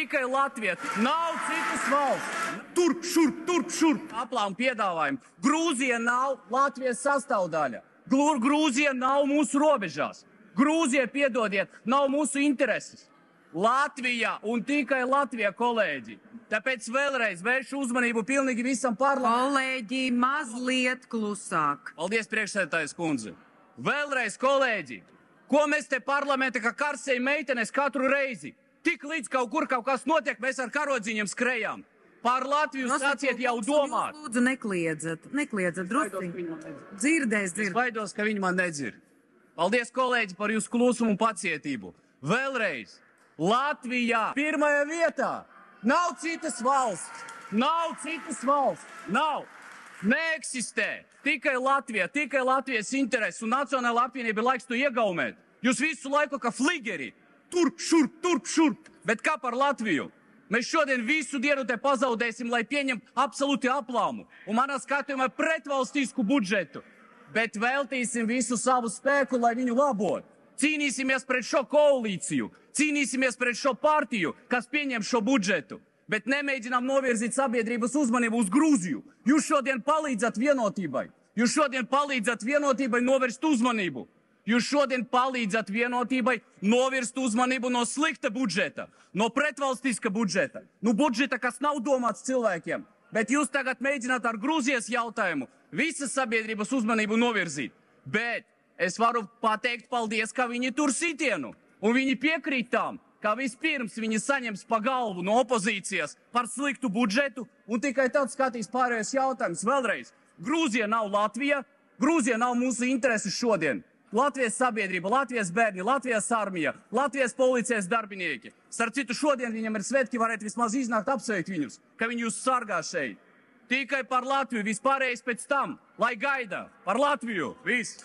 tikai Latvija. Nav citas valsts. Turp, šurp. Aplām piedāvājumu. Grūzija nav Latvijas sastāvdaļa. Grūzija nav mūsu robežās. Grūzija, piedodiet, nav mūsu intereses. Latvija un tikai Latvija, kolēģi. Tāpēc vēlreiz vēršu uzmanību pilnīgi visam parlamentam. Kolēģi, mazliet klusāk. Paldies, priekšsēdētājas kundze. Vēlreiz, kolēģi, ko mēs te parlamentā kā karsēji meitenes katru reizi? Tik līdz kaut kur kaut kas notiek, mēs ar karodziņiem skrējām. Par Latviju sāciet jau domāt. Lūdzu, nekliedzat drusciņ. Dzirdēs. Es baidos, ka viņi man nedzird. Paldies, kolēģi, par jūsu klusumu un pacietību. Vēlreiz, Latvijā pirmajā vietā. Nav citas valsts. Nav. Neeksistē. Tikai Latvija, tikai Latvijas intereses un nacionāla apvienība ir laiks to iegaumēt. Jūs visu laiku kā fligeri. Turp, šurp. Bet kā par Latviju? Mēs šodien visu dienu te pazaudēsim, lai pieņemtu absolūti aplāmu un manā skatījumā pretvalstisku budžetu. Bet veltīsim visu savu spēku, lai viņu labotu. Cīnīsimies pret šo koalīciju, cīnīsimies pret šo partiju, kas pieņem šo budžetu. Bet nemēģinām novirzīt sabiedrības uzmanību uz Grūziju. Jūs šodien palīdzat vienotībai novērst uzmanību. Jūs šodien palīdzat vienotībai novirst uzmanību no slikta budžeta, no pretvalstiska budžeta, no budžeta, kas nav domāts cilvēkiem. Bet jūs tagad mēģināt ar Grūzijas jautājumu visas sabiedrības uzmanību novirzīt. Bet es varu pateikt paldies, ka viņi tur sitienu, un viņi piekrīt tam, ka vispirms viņi saņems pa galvu no opozīcijas par sliktu budžetu, un tikai tad skatīs pārējos jautājumus. Vēlreiz, Grūzija nav Latvija, Grūzija nav mūsu intereses šodien. Latvijas sabiedrība, Latvijas bērni, Latvijas armija, Latvijas policijas darbinieki. Starp citu, šodien viņam ir svētki, varētu vismaz iznākt apsveikt viņus, ka viņi jūs sargā šeit. Tikai par Latviju, vispārējais pēc tam, lai gaida par Latviju. Viss.